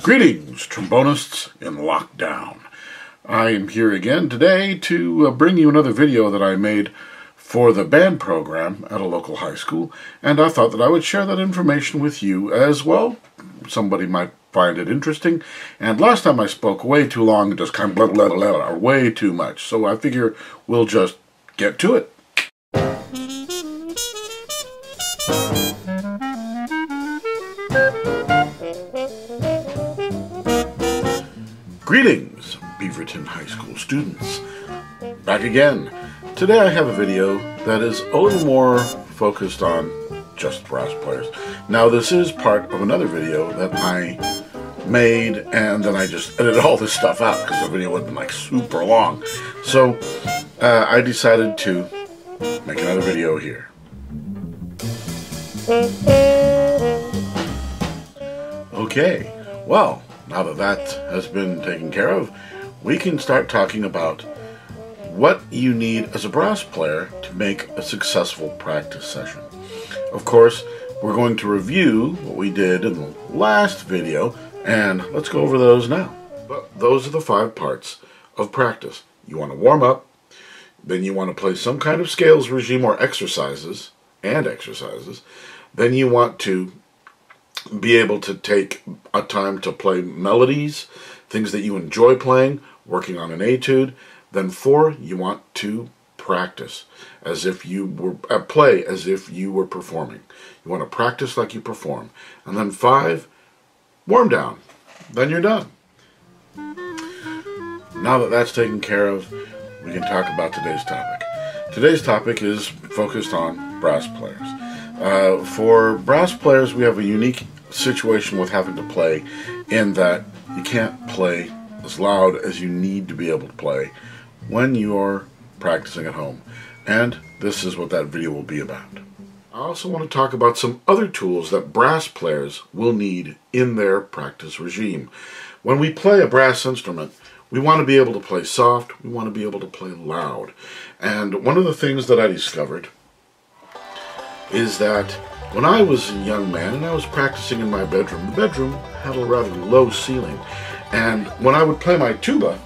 Greetings, trombonists in lockdown. I am here again today to bring you another video that I made for the band program at a local high school, and I thought that I would share that information with you as well. Somebody might find it interesting, and last time I spoke way too long and just kind of blah, blah, blah, blah, way too much, so I figure we'll just get to it. Greetings, Beaverton High School students. Back again. Today I have a video that is a little more focused on just brass players. Now this is part of another video that I made, and then I just edited all this stuff out because the video would have been like super long. So I decided to make another video here. Okay, well, now that that has been taken care of, we can start talking about what you need as a brass player to make a successful practice session. Of course, we're going to review what we did in the last video, and let's go over those now. But those are the 5 parts of practice. You want to warm up, then you want to play some kind of scales regime or exercises, then you want to be able to take a time to play melodies, things that you enjoy playing, working on an etude. Then 4, you want to practice as if you were play as if you were performing. You want to practice like you perform. And then 5, warm down. Then you're done. Now that that's taken care of, we can talk about today's topic. Today's topic is focused on brass players. For brass players, we have a unique situation with having to play in that you can't play as loud as you need to be able to play when you're practicing at home. And this is what that video will be about. I also want to talk about some other tools that brass players will need in their practice regime. When we play a brass instrument, we want to be able to play soft, we want to be able to play loud. And one of the things that I discovered is that when I was a young man and I was practicing in my bedroom, the bedroom had a rather low ceiling. And when I would play my tuba,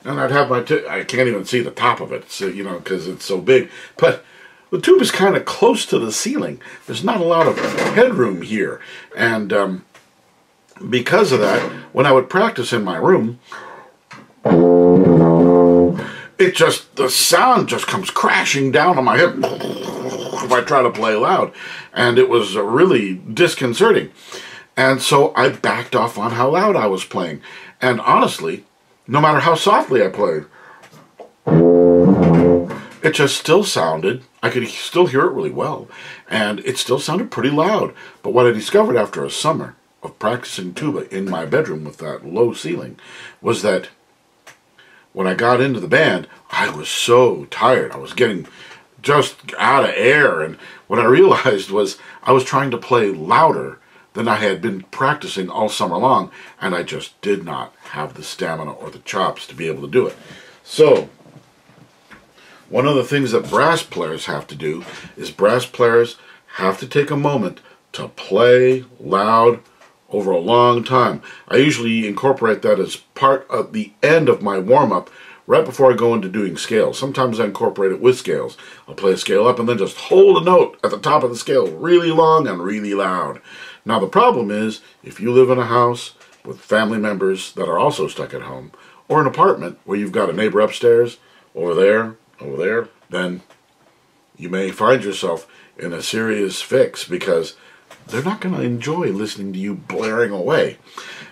and I'd have my I can't even see the top of it, so, you know, because it's so big. But the tuba is kind of close to the ceiling. There's not a lot of headroom here. And because of that, when I would practice in my room, the sound just comes crashing down on my head if I try to play loud. And it was really disconcerting. And so I backed off on how loud I was playing. And honestly, no matter how softly I played, it just still sounded, I could still hear it really well, and it still sounded pretty loud. But what I discovered after a summer of practicing tuba in my bedroom with that low ceiling was that when I got into the band, I was so tired. I was getting just out of air, and what I realized was I was trying to play louder than I had been practicing all summer long, and I just did not have the stamina or the chops to be able to do it. So, one of the things that brass players have to do is brass players have to take a moment to play loud over a long time. I usually incorporate that as part of the end of my warm-up right before I go into doing scales. Sometimes I incorporate it with scales. I'll play a scale up and then just hold a note at the top of the scale really long and really loud. Now the problem is, if you live in a house with family members that are also stuck at home, or an apartment where you've got a neighbor upstairs, over there, then you may find yourself in a serious fix because they're not going to enjoy listening to you blaring away.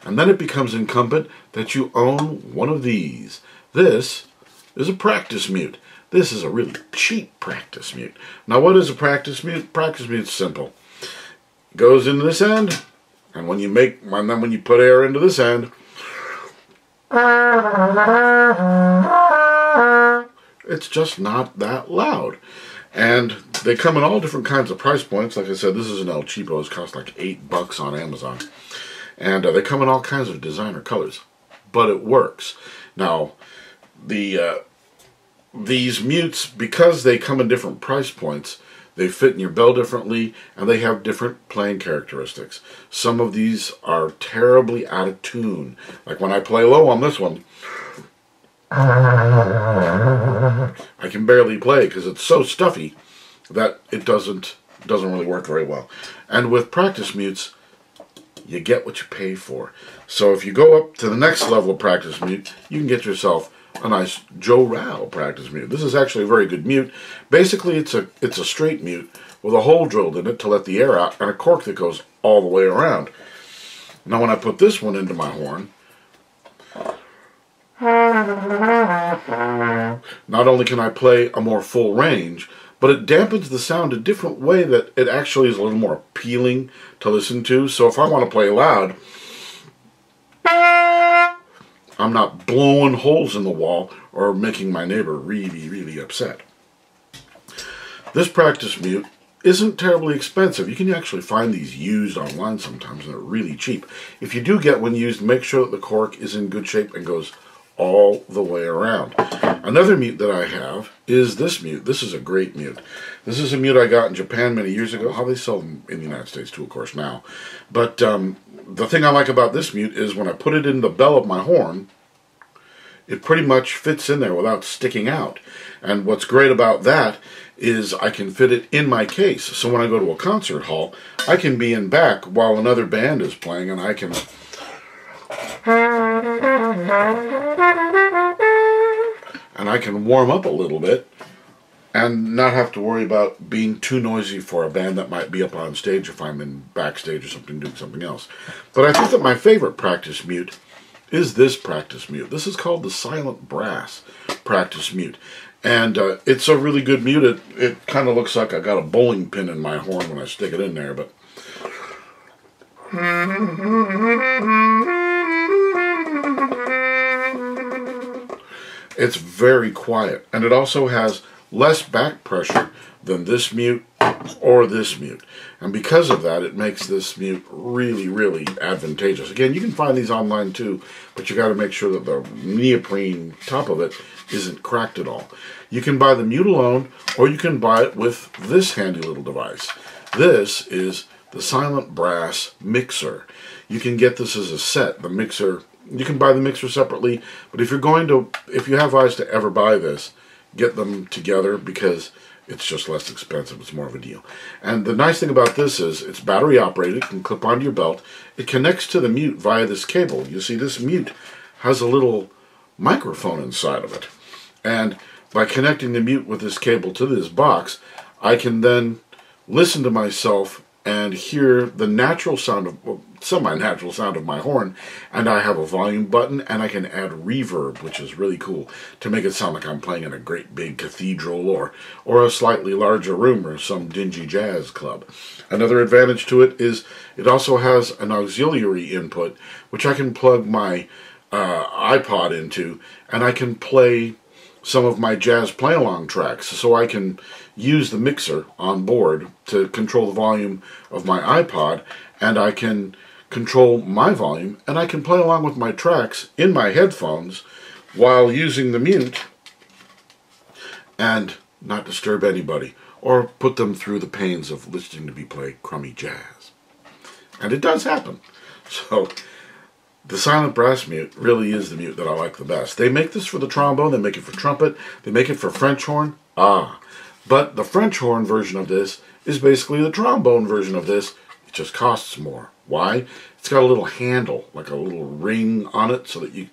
And then it becomes incumbent that you own one of these. This is a practice mute. This is a really cheap practice mute. Now what is a practice mute? Practice mute is simple. It goes into this end, and when you put air into this end, it's just not that loud. And they come in all different kinds of price points. Like I said, this is an El Cheapo. It costs like $8 on Amazon. And they come in all kinds of designer colors. But it works. Now, these mutes, because they come in different price points, They fit in your bell differently, and they have different playing characteristics. Some of these are terribly out of tune. Like when I play low on this one, I can barely play because it's so stuffy that it doesn't really work very well. And with practice mutes, you get what you pay for. So if you go up to the next level of practice mute, you can get yourself a nice Ral Practice Meter. This is actually a very good mute. Basically, it's a straight mute with a hole drilled in it to let the air out and a cork that goes all the way around. Now when I put this one into my horn, not only can I play a more full range, but it dampens the sound a different way that it actually is a little more appealing to listen to. So if I want to play loud, I'm not blowing holes in the wall or making my neighbor really, really upset. This practice mute isn't terribly expensive. You can actually find these used online sometimes, and they're really cheap. If you do get one used, make sure that the cork is in good shape and goes all the way around. Another mute that I have is this mute. This is a great mute. This is a mute I got in Japan many years ago. How they sell them in the United States too, of course, now. But the thing I like about this mute is when I put it in the bell of my horn, it pretty much fits in there without sticking out. And what's great about that is I can fit it in my case. So when I go to a concert hall, I can be in back while another band is playing, and I can warm up a little bit and not have to worry about being too noisy for a band that might be up on stage if I'm in backstage or something doing something else. But I think that my favorite practice mute is this practice mute. This is called the Silent Brass Practice Mute. And it's a really good mute. It kind of looks like I got a bowling pin in my horn when I stick it in there, but it's very quiet. And it also has less back pressure than this mute or this mute. And because of that, it makes this mute really, really advantageous. Again, you can find these online too, but you got to make sure that the neoprene top of it isn't cracked at all. You can buy the mute alone, or you can buy it with this handy little device. This is the Silent Brass Mixer. You can get this as a set. The mixer, you can buy the mixer separately, but if you have eyes to ever buy this, get them together because it's just less expensive. It's more of a deal. And the nice thing about this is it's battery operated. It can clip onto your belt. It connects to the mute via this cable. You see, this mute has a little microphone inside of it. And by connecting the mute with this cable to this box, I can then listen to myself and hear the natural sound of, well, semi-natural sound of my horn, and I have a volume button, and I can add reverb, which is really cool, to make it sound like I'm playing in a great big cathedral or a slightly larger room or some dingy jazz club. Another advantage to it is it also has an auxiliary input, which I can plug my iPod into, and I can play some of my jazz play-along tracks, so I can use the mixer on board to control the volume of my iPod, and I can control my volume, and I can play along with my tracks in my headphones while using the mute and not disturb anybody or put them through the pains of listening to me play crummy jazz. And it does happen. So the Silent Brass Mute really is the mute that I like the best. They make this for the trombone, they make it for trumpet, they make it for French horn. But the French horn version of this is basically the trombone version of this. It just costs more. Why? It's got a little handle, like a little ring on it, so that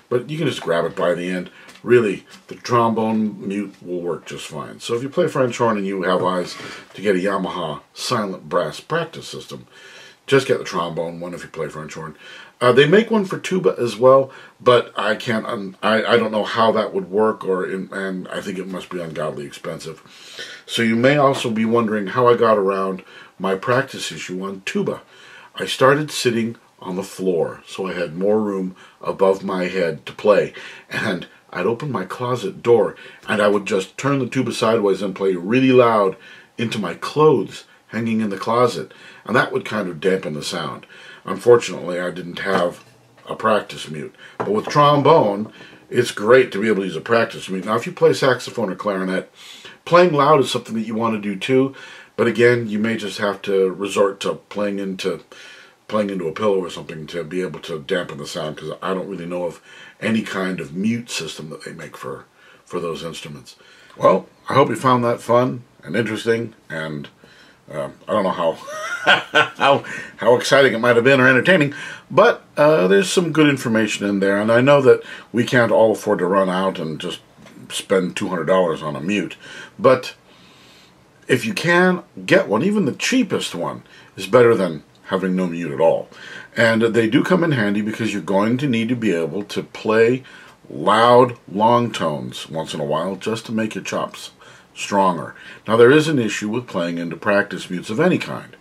but you can just grab it by the end. Really, the trombone mute will work just fine. So if you play French horn and you have eyes to get a Yamaha Silent Brass practice system, just get the trombone one if you play French horn. They make one for tuba as well, but I can't. I don't know how that would work, and I think it must be ungodly expensive. So you may also be wondering how I got around my practice issue on tuba. I started sitting on the floor, so I had more room above my head to play, and I'd open my closet door, and I would just turn the tuba sideways and play really loud into my clothes hanging in the closet, and that would kind of dampen the sound. Unfortunately, I didn't have a practice mute. But with trombone, it's great to be able to use a practice mute. Now, if you play saxophone or clarinet, playing loud is something that you want to do too, But again, you may just have to resort to playing into a pillow or something to be able to dampen the sound, because I don't really know of any kind of mute system that they make for those instruments. Well, I hope you found that fun and interesting, and I don't know how exciting it might have been or entertaining, but there's some good information in there, and I know that we can't all afford to run out and just spend $200 on a mute, but if you can, get one. Even the cheapest one is better than having no mute at all. And they do come in handy because you're going to need to be able to play loud, long tones once in a while just to make your chops stronger. Now, there is an issue with playing into practice mutes of any kind,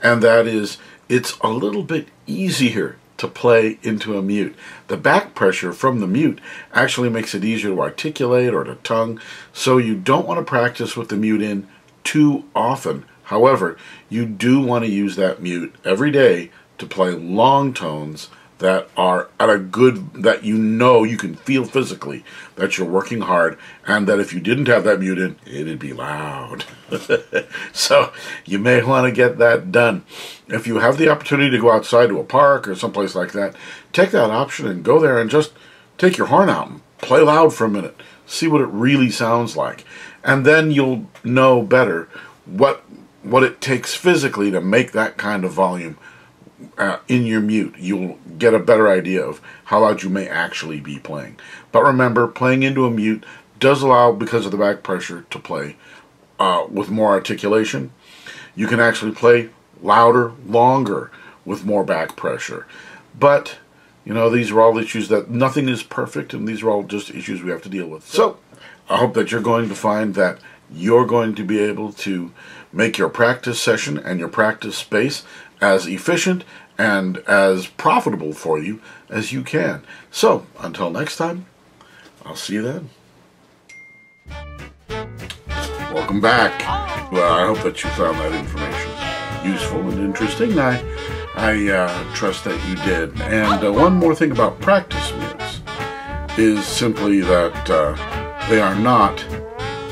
and that is it's a little bit easier to play into a mute. The back pressure from the mute actually makes it easier to articulate or to tongue, so you don't want to practice with the mute in too often. However, you do want to use that mute every day to play long tones that are at a good, that you know you can feel physically that you're working hard, and that if you didn't have that mute in, it'd be loud. So you may want to get that done. If you have the opportunity to go outside to a park or someplace like that, take that option and go there and just take your horn out and play loud for a minute. See what it really sounds like. And then you'll know better what it takes physically to make that kind of volume in your mute. You'll get a better idea of how loud you may actually be playing. But remember, playing into a mute does allow, because of the back pressure, to play with more articulation. You can actually play louder, longer with more back pressure. But, you know, these are all issues that nothing is perfect, and these are all just issues we have to deal with. So, I hope that you're going to find that you're going to be able to make your practice session and your practice space as efficient and as profitable for you as you can. So, until next time, I'll see you then. Welcome back. Well, I hope that you found that information useful and interesting. I trust that you did. And one more thing about practice mutes is simply that they are not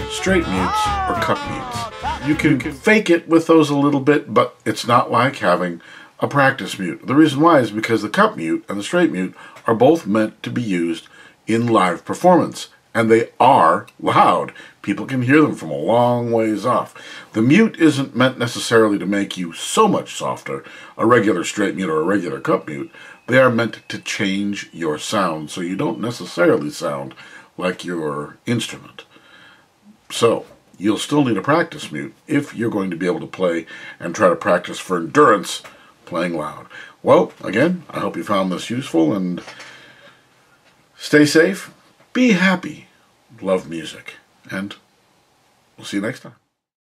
straight mutes or cup mutes. You can fake it with those a little bit, but it's not like having a practice mute. The reason why is because the cup mute and the straight mute are both meant to be used in live performance, and they are loud. People can hear them from a long ways off. The mute isn't meant necessarily to make you so much softer, a regular straight mute or a regular cup mute. They are meant to change your sound, so you don't necessarily sound like your instrument. So, you'll still need a practice mute if you're going to be able to play and try to practice for endurance playing loud. Well, again, I hope you found this useful, and stay safe, be happy, love music, and we'll see you next time.